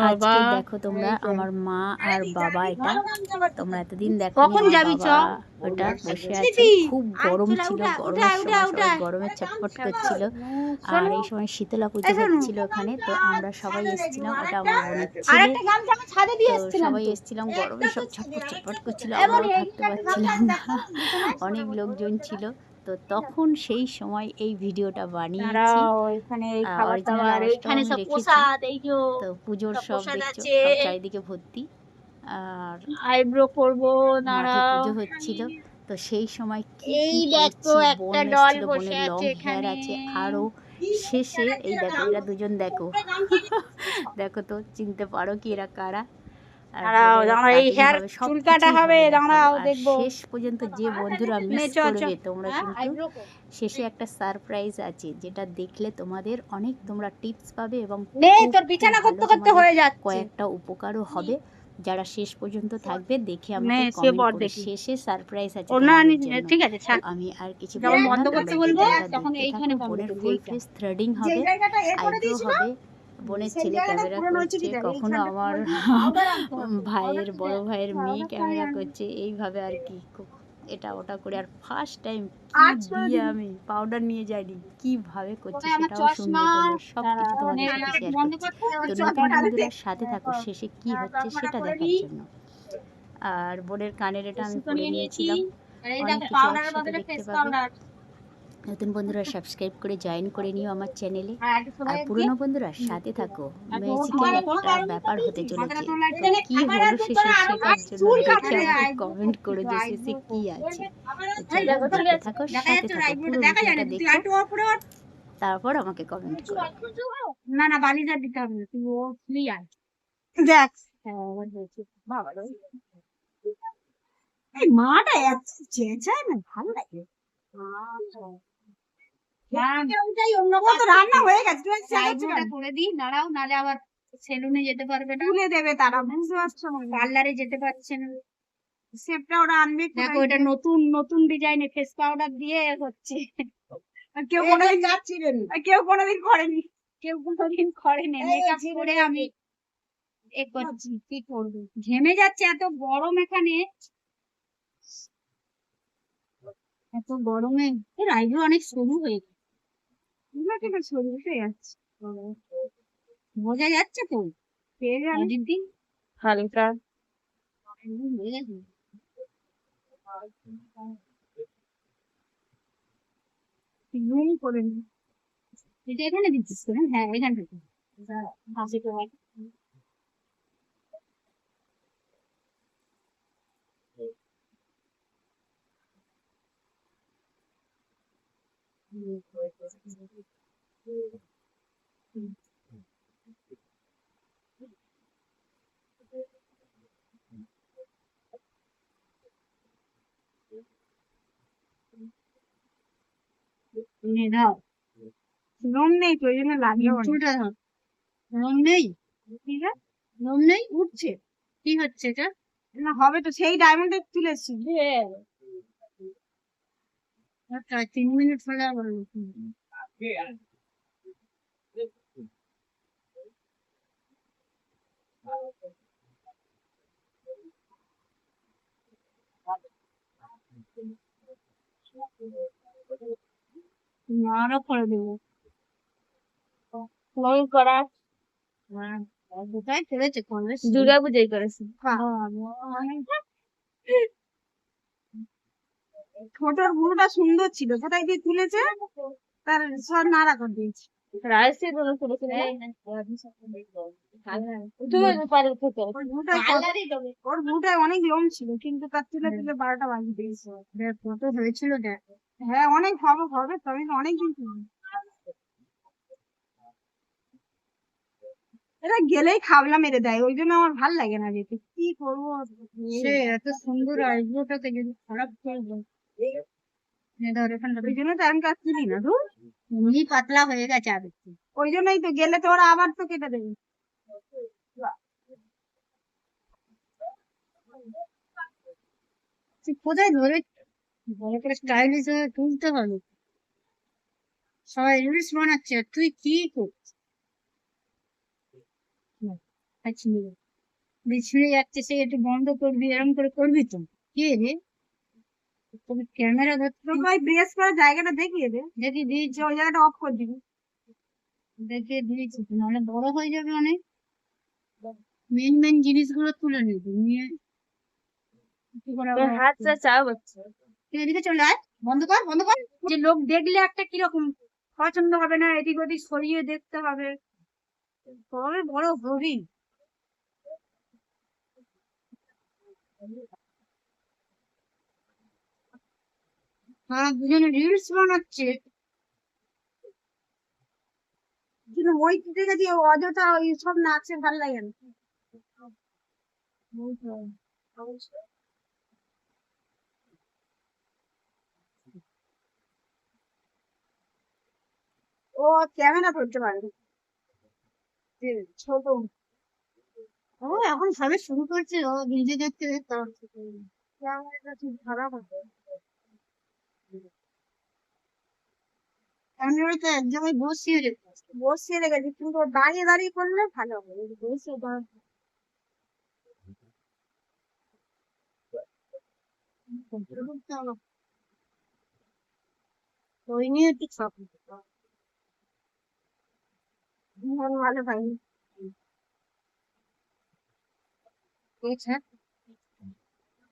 আজকে দেখো তোমরা আমার মা আর বাবা, এটা তোমরা এতদিন দেখো বাবা ওটা বসে আছে। খুব গরম ছিল, গরমের সময় সবাই গরমে ছটফট করছিল। আর এই সময় শীতলা পুজো হচ্ছিল ওখানে, তো আমরা সবাই এসেছিলাম। ওটা আমার বোনের ছেলে, তো সবাই এসেছিলাম। গরমে সব ছটফট ছটফট করছিল, আমরাও থাকতে পারছিলাম না, অনেক লোকজন ছিল। তো তখন সেই সময় এই ভিডিওটা বানিয়েছি। অরিজিনাল আওয়াজটাও আমি রেখেছি। তো পুজোর সব দেখছো, সব চারিদিকে ভর্তি। আর আইব্রো করবো, মাঠে পুজো হচ্ছিল। তো সেই সময় কি কি করছি, বোন এসেছিল, বোনের লং হেয়ার আছে। আরো শেষে এই দেখো, এরা দুজন দেখো দেখো তো চিনতে পারো কি এরা কারা? শেষ পর্যন্ত যে বন্ধুরা মিস করবে, তোমরা কিন্তু শেষে একটা সারপ্রাইজ আছে, যেটা দেখলে তোমাদের অনেক তোমরা টিপস পাবে এবং কয়েকটা উপকারও হবে। যারা শেষ পর্যন্ত থাকবে দেখে আমাকে কমেন্ট করো। শেষে সারপ্রাইজ আছে তোমাদের জন্য। ঠিক আছে, আমি আর কিছু বন্ধ করতে বলবো। তখন এইখানে বোনের ফুল ফেস থ্রেডিং হবে, আইব্রো হবে। বোনের ছেলে ক্যামেরা করছে, কখনো আমার ভাইয়ের বড় ভাইয়ের মেয়ে ক্যামেরা করছে, এইভাবে আর কি এটা ওটা করে। আর ফার্স্ট টাইম কি দিয়ে আমি পাউডার নিয়ে যাইনি, কিভাবে করছি সেটাও শুনবে তোমরা। সব কিছু তোমাদের সাথে শেয়ার করছি। তো নতুন বন্ধুরা সাথে থাকো, শেষে কি হচ্ছে সেটা দেখার জন্য। আর বোনের কানের এটা আমি পরে নিয়েছিলাম। অনেক কিছু একসাথে দেখতে পাবে। নতুন বন্ধুরা সাবস্ক্রাইব করে জয়েন করে নিও আমার চ্যানেলে। আর পুরনো বন্ধুরা সাথে থাকো, ম্যাজিক্যাল একটা ব্যাপার হতে চলেছে। তো কি হলো শেষে সেটার জন্য দেখে আমাকে কমেন্ট করো যে শেষে কি আছে। তো চলো দেখতে থাকো, সাথে থাকো, পুরো ভিডিওটা দেখো, তারপর আমাকে কমেন্ট করো। না না বালিটা দিতে হবে না, তুই ও তুই আয় দেখ। বাবা এই মাটা এত চেঁচায় না, ভালো লাগে। রান্না হয়ে গেছে, করে দিই, দাঁড়াও, নালে আবার সেলুনে যেতে পারবে না, তুলে দেবে তারা, বুঝতে পারছো, পার্লারে যেতে পারছে না। শেপটা ওরা আনবে, দেখো এটা নতুন নতুন ডিজাইনে ফেস পাউডার দিয়ে হচ্ছে। কেউ কোনোদিন যাচ্ছিলেন, কেউ কোনোদিন করেনি, কেউ কোনোদিন করেনি। মেকআপ করে আমি এ করছি, কি করবো, ঘেমে যাচ্ছে, এত গরম এখানে, এত গরমে। এর আইব্রো অনেক সরু হয়ে গেছে, সরু হয়ে যাচ্ছে, বোঝা যাচ্ছে তো দিদি হালকা হয়ে গেছে। জুম করে নি, এটা এখানে দিচ্ছিস তো? হ্যাঁ এখান থেকে দাও। লোম নেই তো, ওই জন্য লাগিয়ে চুলটা ধর, লোম নেই, লোম নেই, উঠছে, কি হচ্ছে এটা? না হবে তো, সেই ডায়মন্ডে তুলেছি। আচ্ছা 3 মিনিট হলে আবার আরো করে দেবো করা। কোথায় করেছে, দুর্গা পুজোই করেছে। ছোটর ভুলটা সুন্দর ছিল, কোথায় দিয়ে তুলেছে, তার সব নাড়া করে দিয়েছে। ওর ভুটায় অনেক লোম ছিল, কিন্তু তার তুলে তুলে 12টা বাজিয়ে দিয়েছে। কত হয়েছিল দেখ। হ্যাঁ অনেক হবে হবে, তবে অনেকদিন এরা গেলেই খাবলা মেরে দেয়, ওই জন্য আমার ভাল লাগে না যেতে। কি করবো, সে এত সুন্দর আইব্রোটাতে যদি খারাপ করবো, ওই জন্য তো আমি কাজ করি না, এমনি পাতলা হয়ে গেছে আর ওই জন্যই তো, গেলে তো ওরা আবার তো কেটে দেবে। কোথায় ধরে ভালো করে স্টাইলিশ হয়ে তুলতে হবে, সবাই রিলস বানাচ্ছে, তুই কি করছিস? ছিঁড়ে যাচ্ছে, সে একটু বন্ধ করবি, এরকম করে করবি তো। কি রে, তুমি ক্যামেরা ধরতে ভাই ব্রেস করার জায়গাটা দেখিয়ে দে। দেখি দিয়েছি, ওই জায়গাটা অফ করে দিবি। দেখিয়ে দিয়েছি, নাহলে বড় হয়ে যাবে অনেক। মেন মেন জিনিসগুলো তুলে নিবি, নিয়ে হাতটা চাপ হচ্ছে। তুই এদিকে চলে আয়, বন্ধ কর বন্ধ কর। যে লোক দেখলে একটা কিরকম পছন্দ হবে না, এদিক ওদিক সরিয়ে দেখতে হবে, তবে বড় হবি। হ্যাঁ, দুজনে রিলস বানাচ্ছে, কিন্তু ওই দিকে দিয়ে অযথা ওই সব নাচে ভালো লাগে না। ও ক্যামেরা ধরতে পারে, ছোট। ও এখন সবে শুরু করছে, ও নিজে দেখতে দেখতে ক্যামেরাটা ঠিক খারাপ হবে। ক্যামেরাটা এক জায়গায় বসিয়ে রেখেছি, কিন্তু দাঁড়িয়ে দাঁড়িয়ে করলে ভালো হবে, বসে ওই নিয়ে একটু চাপ ভালো ভাই।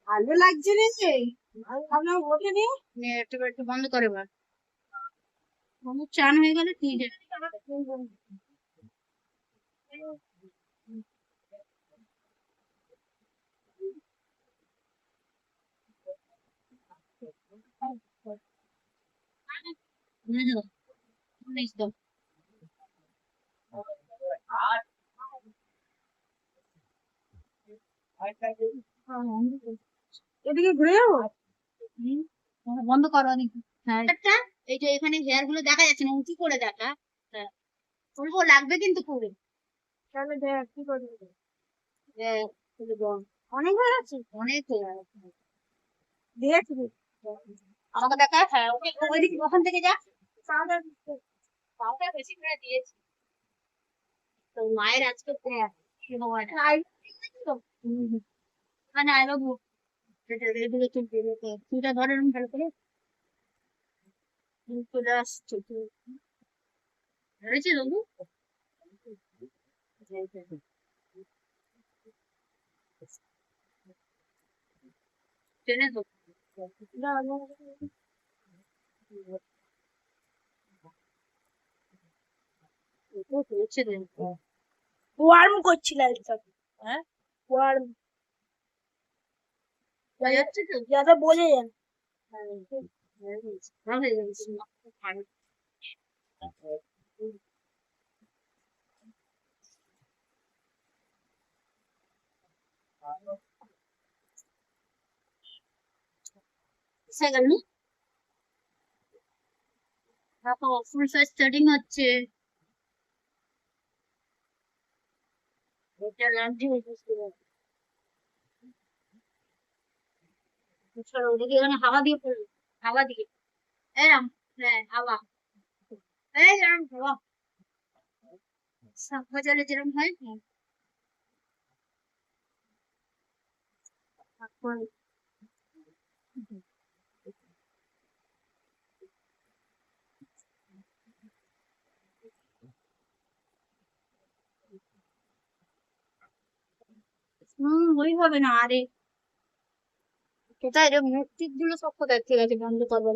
ভালো লাগছে রে, ভাবলাম ওঠে নি, একটু একটু বন্ধ করে এবার। চান হয়ে গেলে ঠিক আছে। এদিকে ঘুরে যাবো, বন্ধ করো। হ্যাঁ, এই যে এখানে হেয়ার গুলো দেখা যাচ্ছে না, উঁচু করে দেখা। হ্যাঁ, তুলবো, লাগবে কিন্তু করে। তাহলে দেখ কি করবি, অনেক হয়ে গেছে, অনেক হয়ে গেছে। দেখ আমাকে দেখা। হ্যাঁ, ওইদিকে ওখান থেকে যা, পাউডার বেশি করে দিয়েছি তো মায়ের আজকে। মানে আই বাবু, চুলটা ধরে ভালো করে চলে আসছে, ধরেছে বাবু। টেনে তো ওয়ার্ম করছিল, হ্যাঁ ওয়ার্ম যাচ্ছে তো, যাতে বোঝে যান। সেকেন্ড ফুল সাইজ স্টার্টিং হচ্ছে, এটা লাগছে ওদিকে, এখানে হাওয়া দিয়ে পড়লো, হাওয়া দিয়ে এরম, হ্যাঁ হাওয়া, এই এরম হাওয়া বাজারে যেরকম হয়। ওই হবে না আরে, কোথায় রে মুখ টুক গুলো সব কোথায়, ঠিক আছে বন্ধ করবো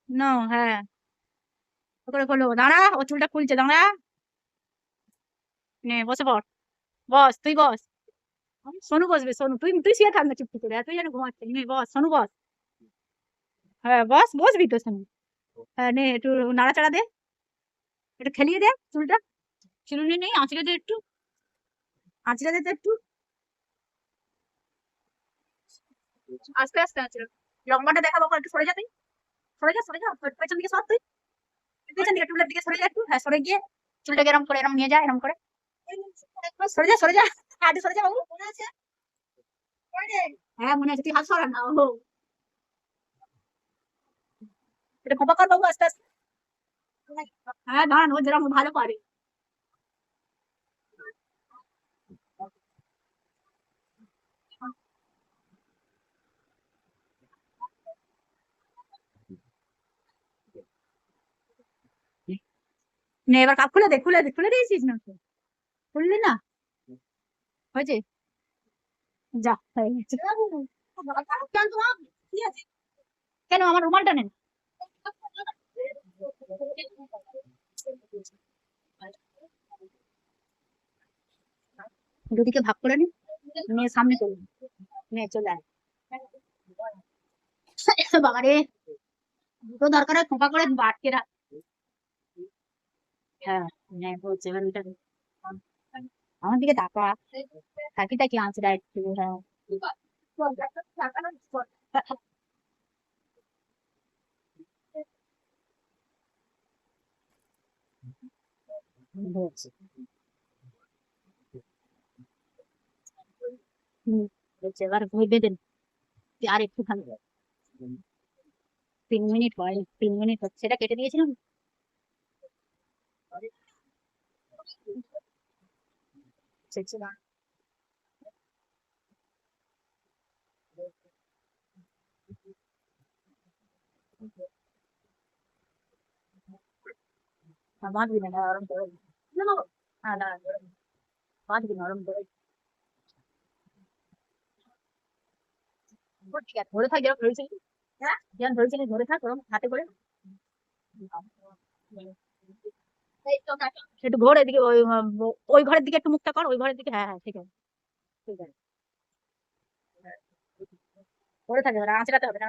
না। হ্যাঁ, করে করলো, দাঁড়া ও চুলটা খুলছে, দাঁড়া, নে বসে পড়, বস তুই বস। সোনু বসবে, সোনু তুই তুই শুয়ে থাক না চুপটি করে, তুই যেন ঘুমাচ্ছে, নে বস সোনু বস। হ্যাঁ বস, বসবি তো সোনু। হ্যাঁ নে একটু নাড়াচাড়া দে, একটু খেলিয়ে দে চুলটা, চিরুনি নেই, আঁচড়ে দে একটু, আঁচড়ে দে তো একটু, আস্তে আস্তে আঁচড়ে। লম্বাটা দেখাবো, একটু সরে যা তুই, সরে যা সরে যা, পেছন দিকে সর তুই, পেছন দিকে টুলের দিকে সরে যা একটু, হ্যাঁ সরে গিয়ে চুলটাকে এরম করে এরম নিয়ে যা, এরম করে সরে যা সরে যা, হ্যাঁ একটু সরে যা বাবু, মনে আছে? হ্যাঁ মনে আছে, তুই হাত সরা না, ও এটা খোপা কর বাবু আস্তে আস্তে। হ্যাঁ দাঁড়ান, ও যেরকম ভালো পারে। নে এবার কাপ খুলে দে, খুলে দে, খুলে দিয়েছিস না তো? খুললি না? হয়েছে? যা হয়ে গেছে। কেন আমার রুমালটা নেন? দুদিকে ভাগ করে নি, নিয়ে সামনে চলে নিয়ে চলে আয়। বাবা রে, দুটো দরকার হয় খোঁপা করে বাটকে রাখ। হ্যাঁ হ্যাঁ বলছে এবার ওইটা আমার দিকে তাকা, তাকি তাকি আনছে ডাইরেক্ট। হ্যাঁ বলছে বলছে এবার ভেবে দেন আর একটুখানি 3 মিনিট হয়, 3 মিনিট হচ্ছে, সেটা কেটে দিয়েছিলাম। বাঁধবি না, নরম করে হ্যাঁ দাঁড়া, বাঁধবি নরম করে। ঠিক আছে ধরে থাক, যেরকম ধরেছিলি, যেরকম ধরেছিলি ধরে থাক ওরকম হাতে করে। একটু ঘোর এদিকে, ওই ওই ঘরের দিকে একটু মুখটা কর, ওই ঘরের দিকে। হ্যাঁ হ্যাঁ ঠিক আছে, ঠিক আছে ধরে থাকে, আঁচড়াতে হবে না।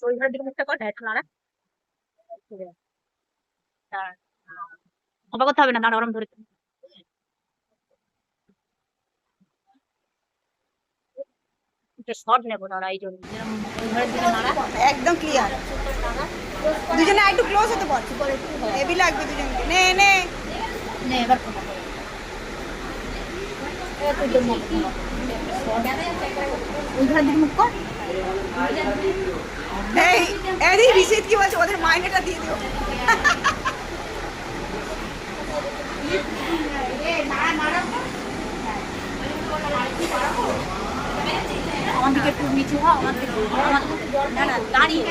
ওই ঘরের দিকে মুখটা কর, হ্যাঁ একটু নাড়া। ঠিক আছে দাঁড়া, অবাক করতে হবে না, দাঁড়া ওরম ধরে। শর্ট নেবো না এই জন্য, যেরকম ওই ঘরের দিকে নাড়া। একদম ক্লিয়ার। দুজনে একটু ক্লোজ হতে বল, হেভি লাগবে দুজনকে। নে নে নে এবার ওই ঘরের দিকে মুখ কর। এই এই রিসিট কি বলছে, ওদের মাইনেটা দিয়ে দিও। আমার দিকে একটু নিচু হওয়া, আমার দিকে না না দাঁড়িয়ে